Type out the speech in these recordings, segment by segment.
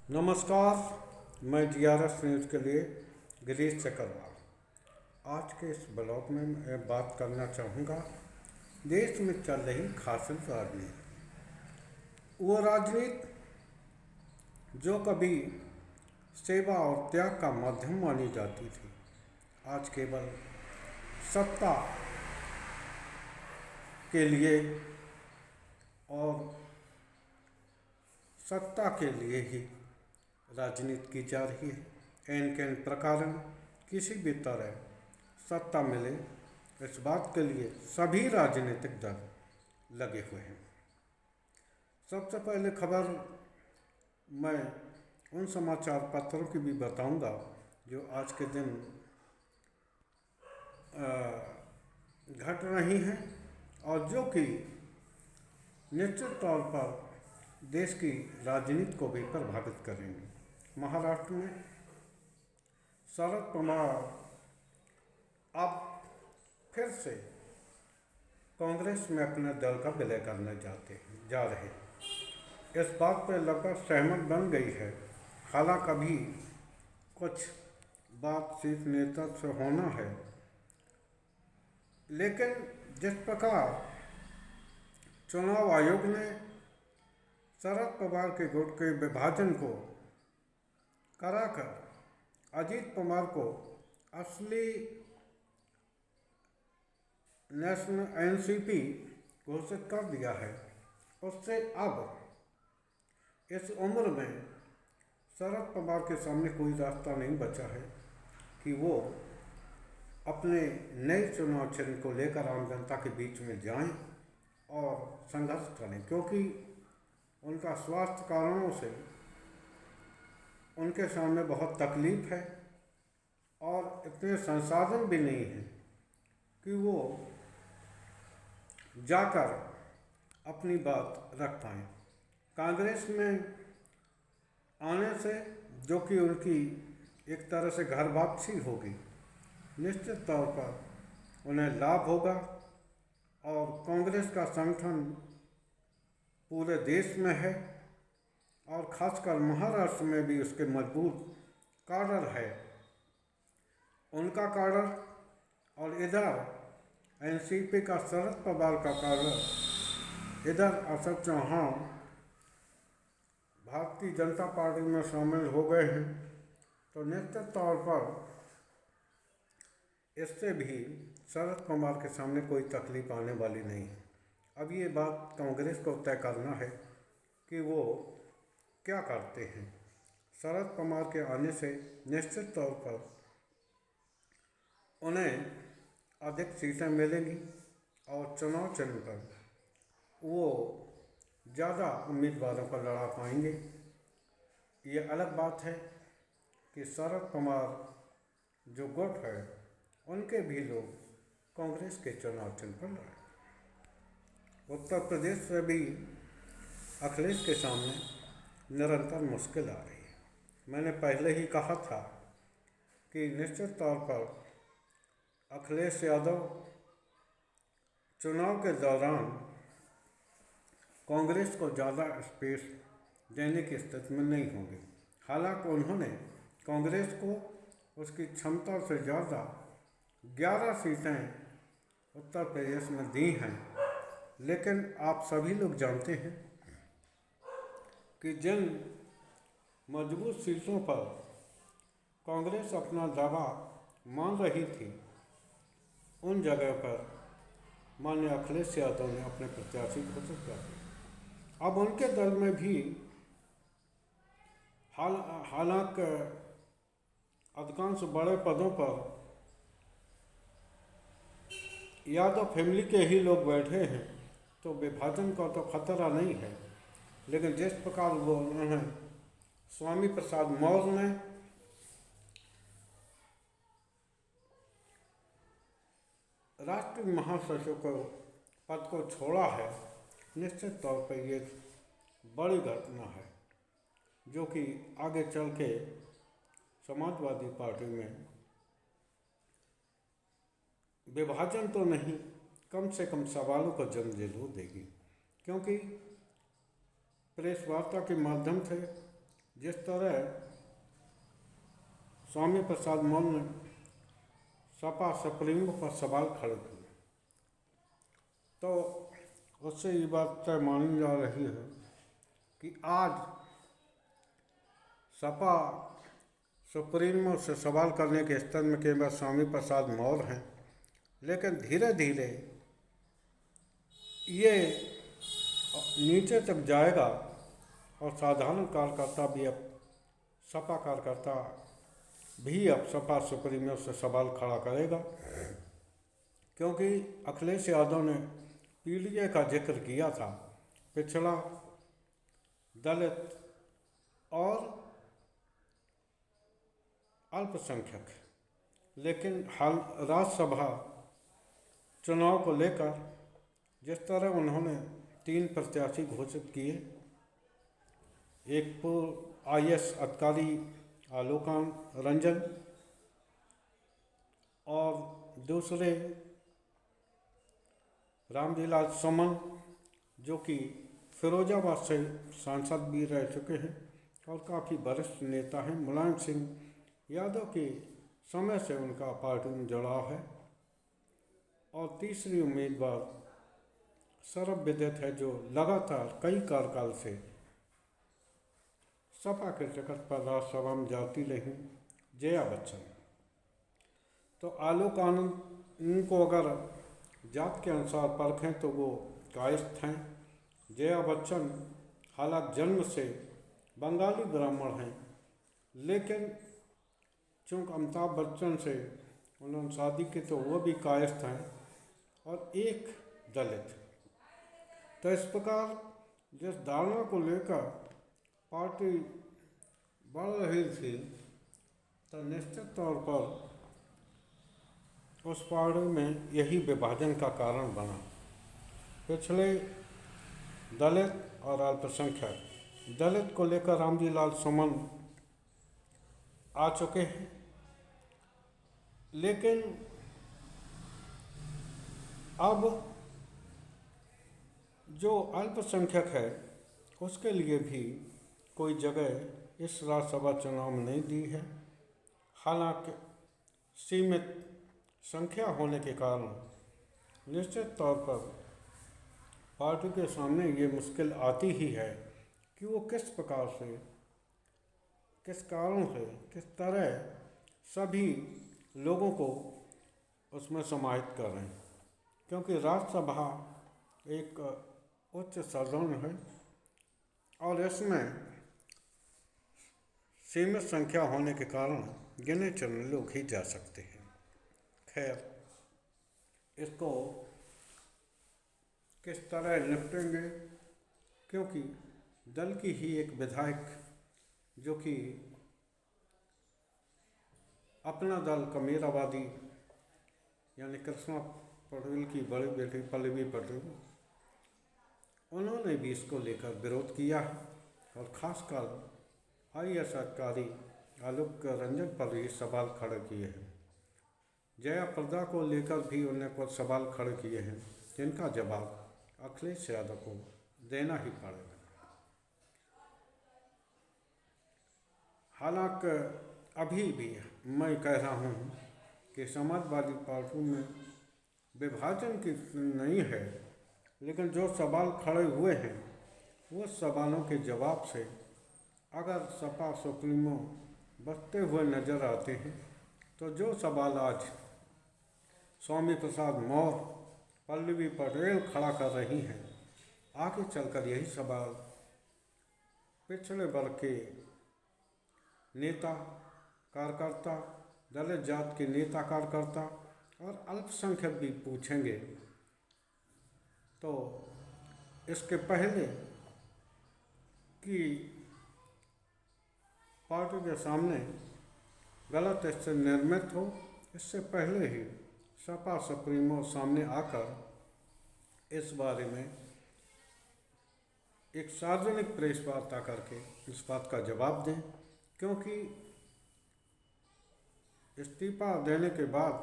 नमस्कार। मैं DRS news के लिए गिरीश चक्रवाल। आज के इस ब्लॉग में मैं बात करना चाहूँगा देश में चल रही घातक राजनीति। वो राजनीति जो कभी सेवा और त्याग का माध्यम मानी जाती थी, आज केवल सत्ता के लिए और सत्ता के लिए ही राजनीति की जा रही है। एन के प्रकार किसी भी तरह सत्ता मिले, इस बात के लिए सभी राजनीतिक दल लगे हुए हैं। सबसे पहले खबर मैं उन समाचार पत्रों की भी बताऊंगा जो आज के दिन घट रही हैं और जो कि निश्चित तौर पर देश की राजनीति को भी प्रभावित करेंगे। महाराष्ट्र में शरद पवार अब फिर से कांग्रेस में अपने दल का विलय करने जा रहे हैं। इस बात पर लगभग सहमत बन गई है। हालांकि अभी कुछ बातचीत नेतृत्व से होना है, लेकिन जिस प्रकार चुनाव आयोग ने शरद पवार के गुट के विभाजन को कराकर अजीत पवार को असली नेशनल NCP घोषित कर दिया है, उससे अब इस उम्र में शरद पवार के सामने कोई रास्ता नहीं बचा है कि वो अपने नए चुनाव चिन्ह को लेकर आम जनता के बीच में जाएं और संघर्ष करें, क्योंकि उनका स्वास्थ्य कारणों से उनके सामने बहुत तकलीफ है और इतने संसाधन भी नहीं हैं कि वो जाकर अपनी बात रख पाएँ। कांग्रेस में आने से जो कि उनकी एक तरह से घर वापसी होगी, निश्चित तौर पर उन्हें लाभ होगा और कांग्रेस का संगठन पूरे देश में है और खासकर महाराष्ट्र में भी उसके मजबूत काडर है। उनका काडर और इधर NCP का शरद पवार का काडर, इधर अशोक चौहान भारतीय जनता पार्टी में शामिल हो गए हैं, तो निश्चित तौर पर इससे भी शरद पवार के सामने कोई तकलीफ आने वाली नहीं है। अब ये बात कांग्रेस को तय करना है कि वो क्या करते हैं। शरद पवार के आने से निश्चित तौर पर उन्हें अधिक सीटें मिलेंगी और चुनाव चिन्ह पर वो ज़्यादा उम्मीदवारों को लड़ा पाएंगे। ये अलग बात है कि शरद पवार जो गुट है उनके भी लोग कांग्रेस के चुनाव चिन्ह पर लड़े। उत्तर प्रदेश से भी अखिलेश के सामने निरंतर मुश्किल आ रही है। मैंने पहले ही कहा था कि निश्चित तौर पर अखिलेश यादव चुनाव के दौरान कांग्रेस को ज़्यादा स्पेस देने की स्थिति में नहीं होंगे। हालांकि उन्होंने कांग्रेस को उसकी क्षमता से ज़्यादा 11 सीटें उत्तर प्रदेश में दी हैं, लेकिन आप सभी लोग जानते हैं कि जिन मजबूत सीटों पर कांग्रेस अपना दावा मान रही थी, उन जगह पर माननीय अखिलेश यादव ने अपने प्रत्याशी घोषित कर दिए। अब उनके दल में भी हालांकि अधिकांश बड़े पदों पर यादव फैमिली के ही लोग बैठे हैं, तो विभाजन का तो खतरा नहीं है। लेकिन जिस प्रकार वो उन्होंने स्वामी प्रसाद मौर्य ने राष्ट्रीय महासचिव को पद को छोड़ा है, निश्चित तौर पर ये बड़ी घटना है जो कि आगे चल के समाजवादी पार्टी में विभाजन तो नहीं, कम से कम सवालों को जन्म जरूर देगी, क्योंकि प्रेस वार्ता के माध्यम से जिस तरह स्वामी प्रसाद मौर्य ने सपा सुप्रीमो पर सवाल खड़े किए, तो उससे ये बात तय मानी जा रही है कि आज सपा सुप्रीमो से सवाल करने के स्तर में केवल स्वामी प्रसाद मौर्य हैं, लेकिन धीरे धीरे ये नीचे तक जाएगा और साधारण कार्यकर्ता भी अब सपा कार्यकर्ता भी अब सपा सुप्रीमो से सवाल खड़ा करेगा, क्योंकि अखिलेश यादव ने पीडीए का जिक्र किया था, पिछड़ा, दलित और अल्पसंख्यक, लेकिन हाल राज्यसभा चुनाव को लेकर जिस तरह उन्होंने 3 प्रत्याशी घोषित किए, एक पूर्व IAS अधिकारी आलोक रंजन और दूसरे रामविलास सुमन, जो कि फिरोजाबाद से सांसद भी रह चुके हैं और काफ़ी वरिष्ठ नेता हैं। मुलायम सिंह यादव के समय से उनका पार्टी में जुड़ाव है। और तीसरी उम्मीदवार सरब विदित है, जो लगातार कई कार्यकाल से सपा के टिकट पर राज्यसभा में जाती रही, जया बच्चन। तो आलोक आनंद को अगर जात के अनुसार परखें तो वो कायस्थ हैं। जया बच्चन हालांकि जन्म से बंगाली ब्राह्मण हैं, लेकिन चूँकि अमिताभ बच्चन से उन्होंने शादी की तो वो भी कायस्थ हैं और एक दलित। तो इस प्रकार जिस धारणा को लेकर पार्टी बढ़ रही थी, तो निश्चित तौर पर उस पार्टी में यही विभाजन का कारण बना। पिछले दलित और अल्पसंख्यक, दलित को लेकर रामविलास सुमन आ चुके हैं, लेकिन अब जो अल्पसंख्यक है उसके लिए भी कोई जगह इस राज्यसभा चुनाव में नहीं दी है। हालांकि सीमित संख्या होने के कारण निश्चित तौर पर पार्टी के सामने ये मुश्किल आती ही है कि वो किस प्रकार से, किस कारण से, किस तरह सभी लोगों को उसमें समाहित कर रहे हैं, क्योंकि राज्यसभा एक उच्च सदन है और इसमें सीमित संख्या होने के कारण गिने चुने लोग ही जा सकते हैं। खैर, इसको किस तरह निपटेंगे, क्योंकि दल की ही एक विधायक जो कि अपना दल कमेरावादी यानी कृष्णा पटेल की बड़ी बेटी पल्लवी पटेल, उन्होंने भी इसको लेकर विरोध किया है और खासकर IAS अधिकारी आलोक रंजन पर भी सवाल खड़े किए हैं। जया प्रदा को लेकर भी उन्हें कुछ सवाल खड़े किए हैं, जिनका जवाब अखिलेश यादव को देना ही पड़ेगा। हालांकि अभी भी मैं कह रहा हूँ कि समाजवादी पार्टी में विभाजन की नहीं है, लेकिन जो सवाल खड़े हुए हैं वो सवालों के जवाब से अगर सपा सुप्रीमो बचते हुए नज़र आते हैं, तो जो सवाल आज स्वामी प्रसाद मौर्य, पल्लवी पटेल खड़ा कर रही हैं, आगे चलकर यही सवाल पिछड़े वर्ग के नेता कार्यकर्ता, दलित जात के नेता कार्यकर्ता और अल्पसंख्यक भी पूछेंगे। तो इसके पहले कि पार्टी के सामने गलत इससे निर्मित हो, इससे पहले ही सपा सुप्रीमो सामने आकर इस बारे में एक सार्वजनिक प्रेस वार्ता करके इस बात का जवाब दें, क्योंकि इस्तीफा देने के बाद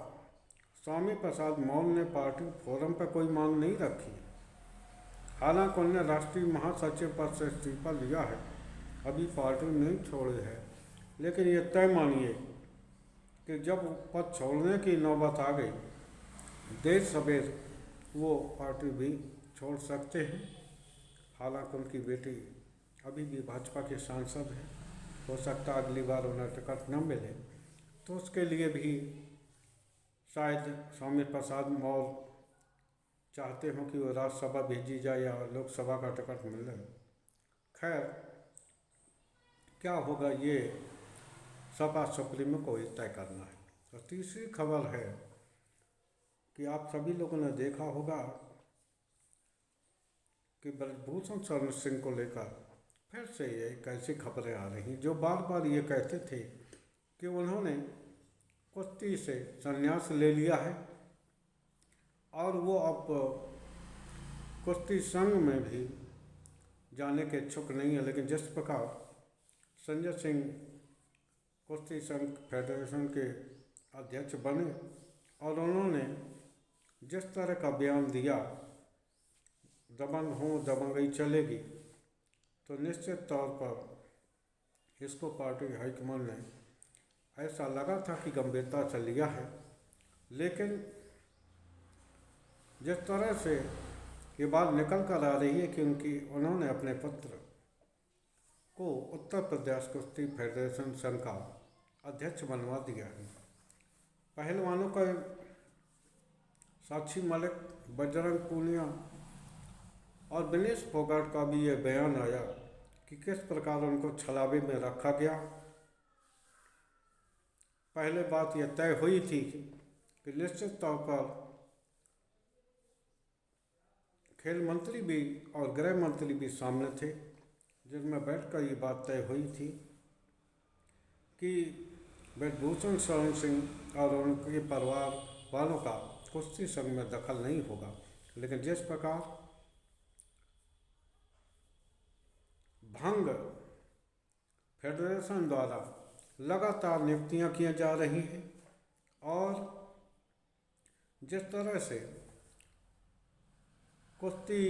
स्वामी प्रसाद मौर्य ने पार्टी फोरम पर कोई मांग नहीं रखी। हालांकि उन्होंने राष्ट्रीय महासचिव पद से इस्तीफा दिया है, अभी पार्टी नहीं छोड़ी है, लेकिन ये तय मानिए कि जब पद छोड़ने की नौबत आ गई, देर सवेर वो पार्टी भी छोड़ सकते हैं। हालांकि उनकी बेटी अभी भी भाजपा के सांसद हैं, हो सकता अगली बार उन्हें टिकट न मिले, तो उसके लिए भी शायद स्वामी प्रसाद मौर्य चाहते हो कि वो राज्यसभा भेजी जाए या लोकसभा का टिकट मिले। खैर, क्या होगा ये सपा सुप्रीमो को ही तय करना है। और तीसरी खबर है कि आप सभी लोगों ने देखा होगा कि ब्रजभूषण शरण सिंह को लेकर फिर से ये कैसी खबरें आ रही जो बार बार ये कहते थे कि उन्होंने कुश्ती से संन्यास ले लिया है और वो अब कुश्ती संघ में भी जाने के इच्छुक नहीं है। लेकिन जिस प्रकार संजय सिंह कुश्ती संघ फेडरेशन के अध्यक्ष बने और उन्होंने जिस तरह का बयान दिया, दबंग हो दबंगई चलेगी, तो निश्चित तौर पर इसको पार्टी हाईकमान ने ऐसा लगा था कि गंभीरता से लिया है। लेकिन जिस तरह से ये बात निकल कर आ रही है कि उन्होंने अपने पुत्र को उत्तर प्रदेश कुश्ती फेडरेशन संघ का अध्यक्ष बनवा दिया है। पहलवानों का साक्षी मलिक, बजरंग पूनिया और विनेश फोगाट का भी ये बयान आया कि किस प्रकार उनको छलावे में रखा गया। पहले बात यह तय हुई थी कि निश्चित तौर पर खेल मंत्री भी और गृह मंत्री भी सामने थे, जिनमें बैठकर ये बात तय हुई थी कि ब्रजभूषण शरण सिंह और उनके परिवार वालों का कुश्ती संघ में दखल नहीं होगा। लेकिन जिस प्रकार भंग फेडरेशन द्वारा लगातार नियुक्तियां की जा रही हैं और जिस तरह से कुश्ती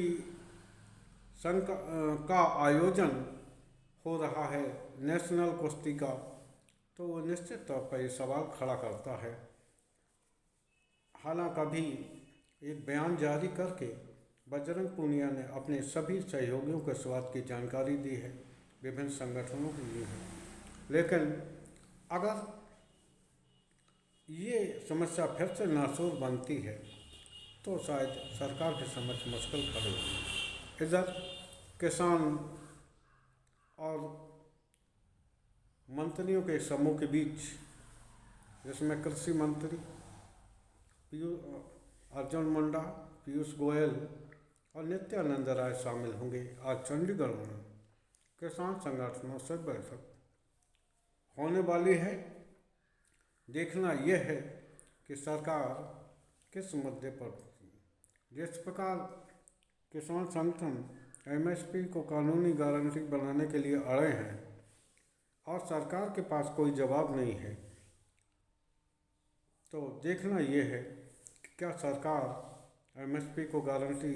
संघ का आयोजन हो रहा है नेशनल कुश्ती का, तो वो निश्चित तौर पर ये सवाल खड़ा करता है। हालांकि अभी एक बयान जारी करके बजरंग पूनिया ने अपने सभी सहयोगियों को इस बात की जानकारी दी है, विभिन्न संगठनों को दी है। लेकिन अगर ये समस्या फिर से नासूर बनती है तो शायद सरकार के समक्ष मुश्किल खड़ी होगी। इधर किसान और मंत्रियों के समूह के बीच, जिसमें कृषि मंत्री अर्जुन मुंडा, पीयूष गोयल और नित्यानंद राय शामिल होंगे, आज चंडीगढ़ में किसान संगठनों से बैठक होने वाली है। देखना यह है कि सरकार किस मुद्दे पर, जिस प्रकार किसान संगठन एमएसपी को कानूनी गारंटी बनाने के लिए अड़े हैं और सरकार के पास कोई जवाब नहीं है, तो देखना यह है कि क्या सरकार एमएसपी को गारंटी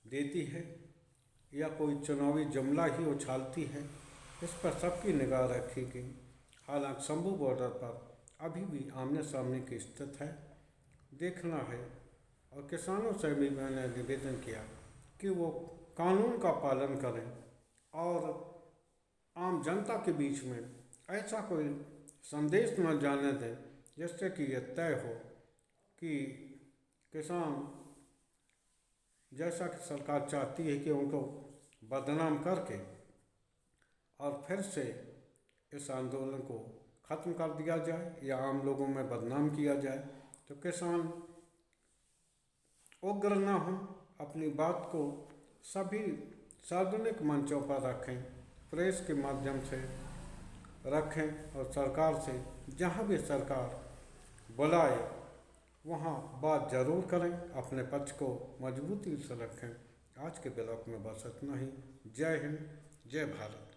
देती है या कोई चुनावी जुमला ही उछालती है। इस पर सबकी निगाह रखी गई। हालांकि शंभू बॉर्डर पर अभी भी आमने सामने की स्थिति है, देखना है। और किसानों से भी मैंने निवेदन किया कि वो कानून का पालन करें और आम जनता के बीच में ऐसा कोई संदेश न जाने दें जिससे कि यह तय हो कि किसान, जैसा कि सरकार चाहती है कि उनको बदनाम करके और फिर से इस आंदोलन को ख़त्म कर दिया जाए या आम लोगों में बदनाम किया जाए, तो किसान उग्र न हो, अपनी बात को सभी सार्वजनिक मंचों पर रखें, प्रेस के माध्यम से रखें और सरकार से जहाँ भी सरकार बुलाए वहाँ बात जरूर करें, अपने पक्ष को मजबूती से रखें। आज के ब्लॉग में बस इतना ही। जय हिंद, जय भारत।